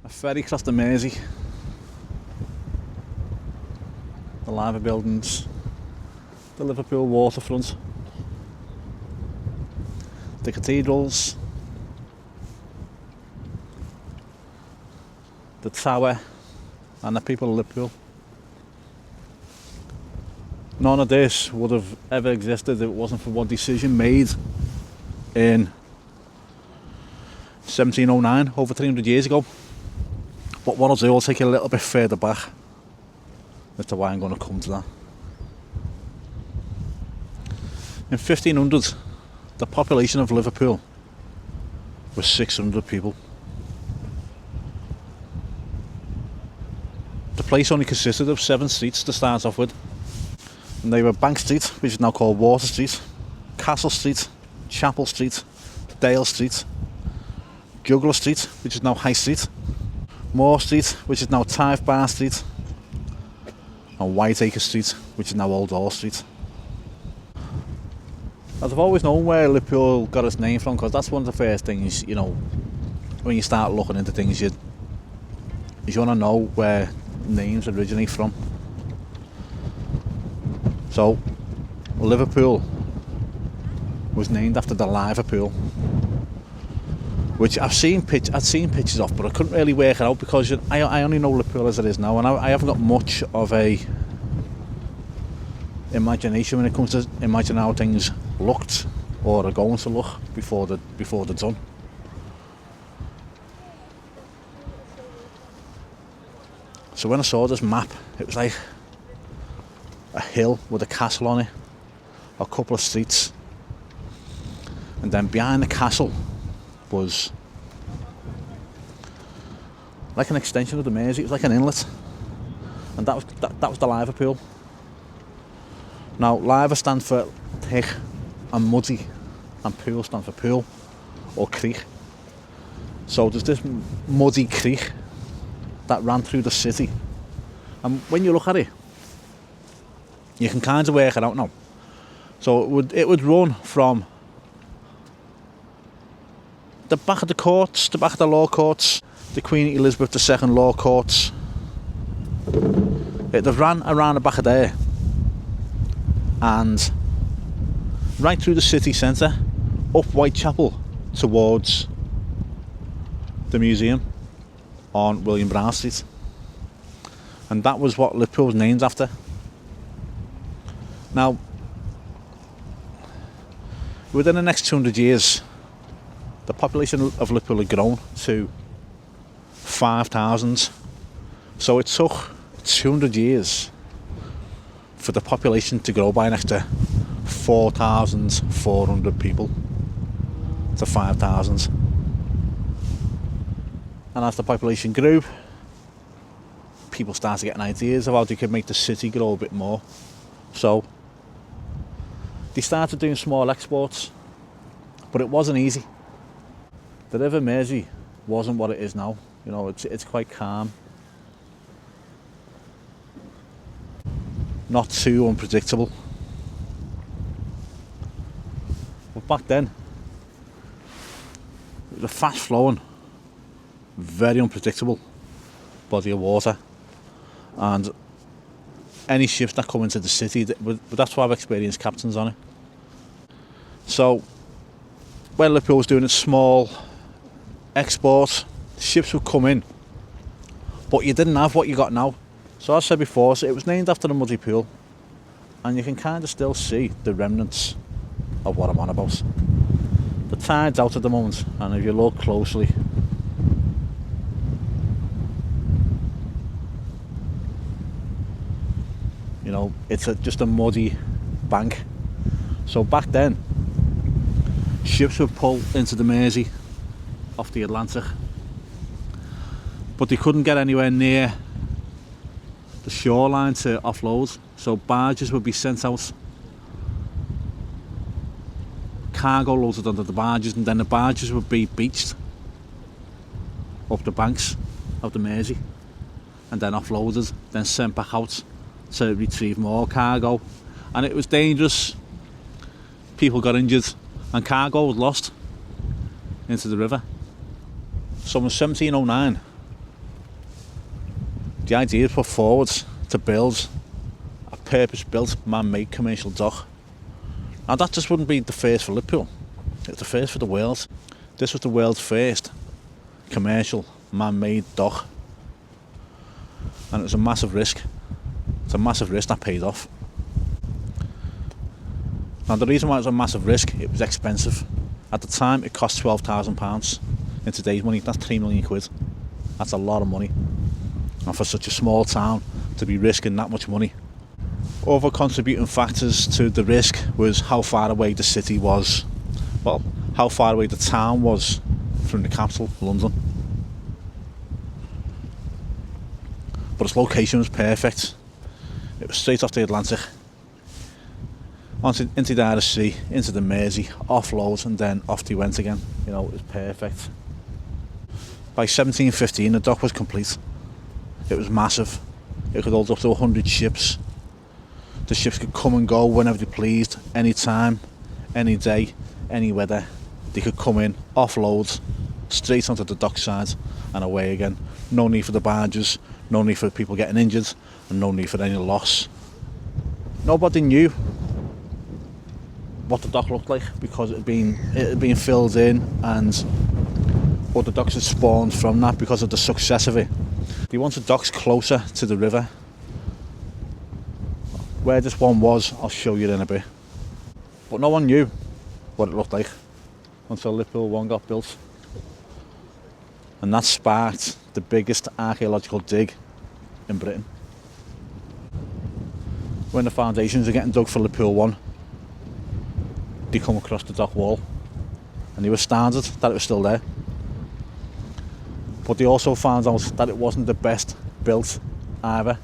A ferry across the Mersey, the Liver buildings, the Liverpool waterfront, the cathedrals, the tower, and the people of Liverpool. None of this would have ever existed if it wasn't for one decision made in 1709, over 300 years ago. But what I'll do, I'll take you a little bit further back as to why I'm going to come to that. In 1500, the population of Liverpool was 600 people. The place only consisted of 7 streets to start off with. And they were Bank Street, which is now called Water Street, Castle Street, Chapel Street, Dale Street, Juggler Street, which is now High Street, Moore Street, which is now Tithe Bar Street, and Whiteacre Street, which is now Old Hall Street. As I've always known where Liverpool got its name from, because that's one of the first things, you know, when you start looking into things, you want to know where names originate from. So, Liverpool was named after the Liverpool, which I'd seen pictures of, but I couldn't really work it out because I only know Liverpool as it is now, and I haven't got much of a imagination when it comes to imagining how things looked or are going to look before they're done. So when I saw this map, it was like a hill with a castle on it, a couple of streets, and then behind the castle was like an extension of the Mersey. It was like an inlet, and that was the Liverpool. Now, Liver stands for thick and muddy, and pool stands for pool or creek. So there's this muddy creek that ran through the city, and when you look at it, you can kind of work it out now. So it would run from the back of the courts, the back of the law courts, the Queen Elizabeth II law courts. It ran around the back of there and right through the city centre, up Whitechapel towards the museum on William Brown Street. And that was what Liverpool was named after. Now, within the next 200 years, the population of Liverpool had grown to 5,000. So it took 200 years for the population to grow by an extra 4,400 people to 5,000. And as the population grew, people started getting ideas of how they could make the city grow a bit more. So they started doing small exports, but it wasn't easy. The River Mersey wasn't what it is now. You know, it's quite calm, not too unpredictable. But back then, it was a fast-flowing, very unpredictable body of water, and any ships that come into the city, that's why I've experienced captains on it. So when Liverpool was doing its small export, ships would come in, but you didn't have what you got now. So as I said before, so it was named after the muddy pool, and you can kind of still see the remnants of what I'm on about. The tide's out at the moment, and if you look closely, you know, it's just a muddy bank. So back then, ships would pull into the Mersey off the Atlantic, but they couldn't get anywhere near the shoreline to offload, so barges would be sent out, cargo loaded onto the barges, and then the barges would be beached up the banks of the Mersey and then offloaded, then sent back out to retrieve more cargo. And it was dangerous, people got injured, and cargo was lost into the river. So in 1709, The idea is put forward to build a purpose-built, man-made commercial dock. Now that just wouldn't be the first for Liverpool, it's the first for the world. This was the world's first commercial, man-made dock. And it was a massive risk. It's a massive risk that paid off. Now the reason why it was a massive risk, it was expensive. At the time it cost £12,000. In today's money, that's £3 million. That's a lot of money. And for such a small town to be risking that much money. Other contributing factors to the risk was how far away the city was. Well, how far away the town was from the capital, London. But its location was perfect. It was straight off the Atlantic, into the Irish Sea, into the Mersey, offload, and then off they went again. You know, it was perfect. By 1715 the dock was complete. It was massive. It could hold up to 100 ships. The ships could come and go whenever they pleased, any time, any day, any weather. They could come in, offload, straight onto the dockside and away again. No need for the barges, no need for people getting injured, and no need for any loss. Nobody knew what the dock looked like because it had been filled in, and other docks had spawned from that because of the success of it. They wanted docks closer to the river. Where this one was, I'll show you in a bit. But no one knew what it looked like until Liverpool 1 got built. And that sparked the biggest archaeological dig in Britain. When the foundations are getting dug for Liverpool 1, they come across the dock wall and they were astounded that it was still there. But they also found out that it wasn't the best built either.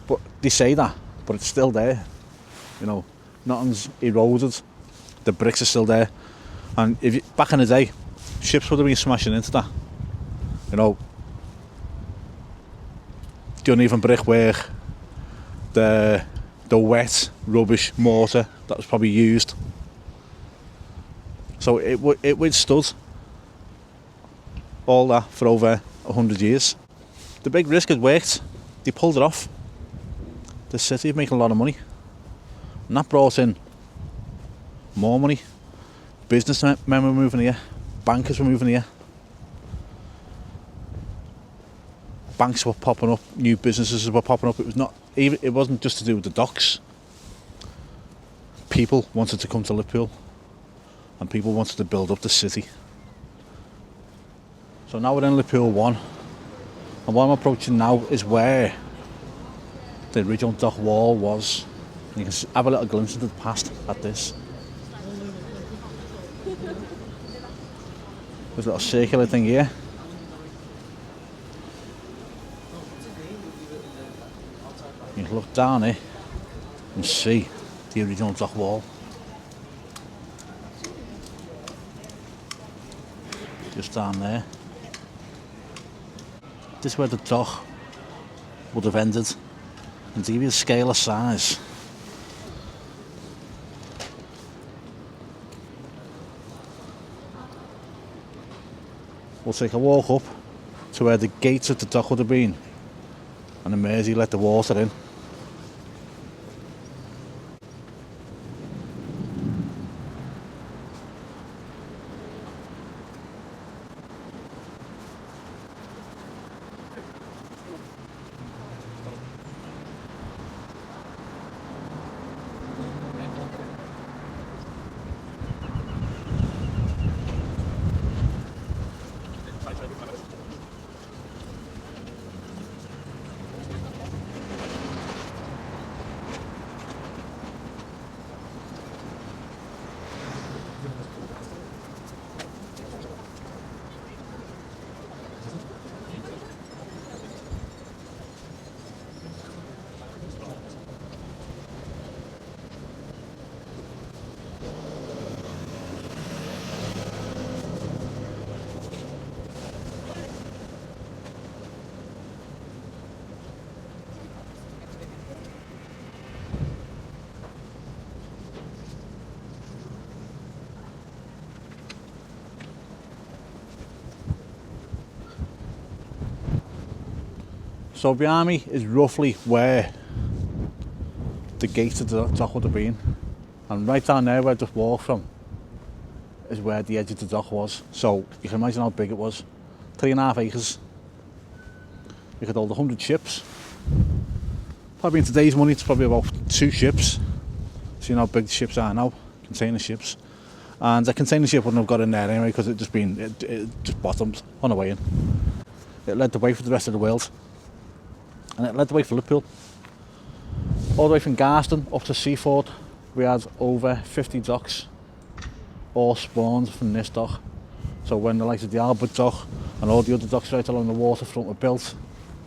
But they say that, but it's still there. You know, nothing's eroded. The bricks are still there. And back in the day, ships would have been smashing into that. You know, the uneven brickwork, the wet rubbish mortar that was probably used. So it withstood all that for over 100 years. The big risk had worked. They pulled it off. The city was making a lot of money, and that brought in more money. Businessmen were moving here, bankers were moving here, banks were popping up, new businesses were popping up. It wasn't just to do with the docks. People wanted to come to Liverpool, and people wanted to build up the city. So now we're in Liverpool 1, and what I'm approaching now is where the original dock wall was. And you can have a little glimpse into the past at this. There's a little circular thing here. You can look down here and see the original dock wall. Just down there. This is where the dock would have ended. And to give you a scale of size, we'll take a walk up to where the gates of the dock would have been, and the Mersey let the water in. So behind me is roughly where the gate of the dock would have been, and right down there where I just walked from is where the edge of the dock was. So you can imagine how big it was. 3.5 acres. You could hold 100 ships. Probably in today's money it's probably about 2 ships. So you know how big the ships are now, container ships. And a container ship wouldn't have got in there anyway because it just bottomed on the way in. It led the way for the rest of the world. And it led the way for Liverpool. All the way from Garston up to Seaford, we had over 50 docks, all spawned from this dock. So when the likes of the Albert dock and all the other docks right along the waterfront were built,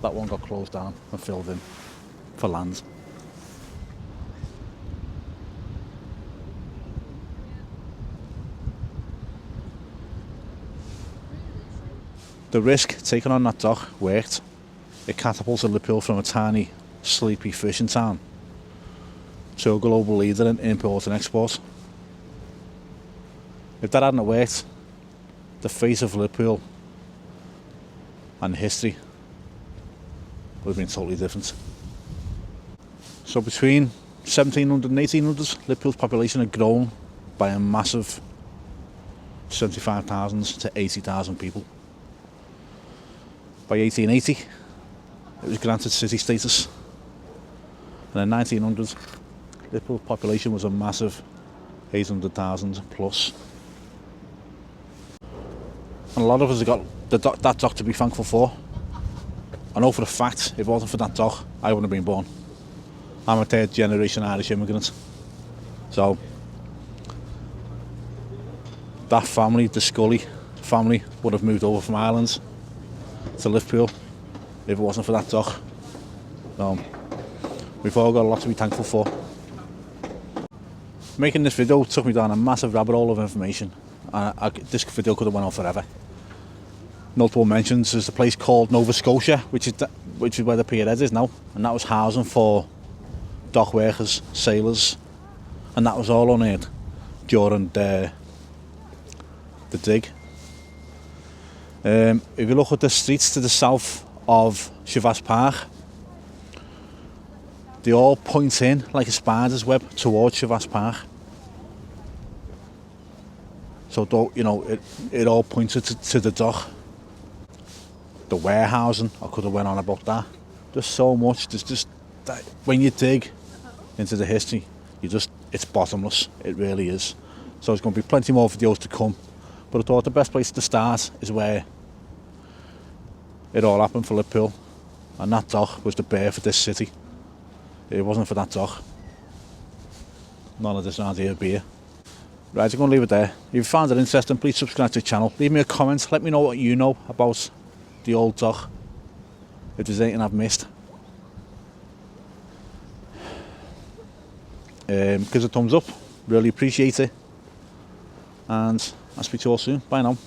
that one got closed down and filled in for land. The risk taken on that dock worked. It catapulted Liverpool from a tiny, sleepy fishing town to a global leader in import and export. If that hadn't worked, the fate of Liverpool and history would have been totally different. So between 1700 and 1800, Liverpool's population had grown by a massive 75,000 to 80,000 people. By 1880, it was granted city status. And in 1900, Liverpool's population was a massive 800,000 plus. And a lot of us have got that dock to be thankful for. I know for a fact, if it wasn't for that dock, I wouldn't have been born. I'm a 3rd generation Irish immigrant. So, that family, the Scully family, would have moved over from Ireland to Liverpool if it wasn't for that dock. We've all got a lot to be thankful for. Making this video took me down a massive rabbit hole of information. This video could have went on forever. Notable mentions is a place called Nova Scotia, which is where the pier head is now, and that was housing for dock workers, sailors, and that was all unearthed during the dig. If you look at the streets to the south of Chivas Park, they all point in like a spider's web towards Chivas Park. So you know, it all pointed to the dock. The warehousing, I could have went on about that. There's so much. There's just that when you dig into the history, it's bottomless. It really is. So there's going to be plenty more videos to come. But I thought the best place to start is where it all happened for Liverpool, and that dock was the birth of this city. If it wasn't for that dock, none of this idea would be here. Right, I'm going to leave it there. If you found it interesting, please subscribe to the channel. Leave me a comment. Let me know what you know about the old dock. If there's anything I've missed. Give us a thumbs up. Really appreciate it. And I'll speak to you all soon. Bye now.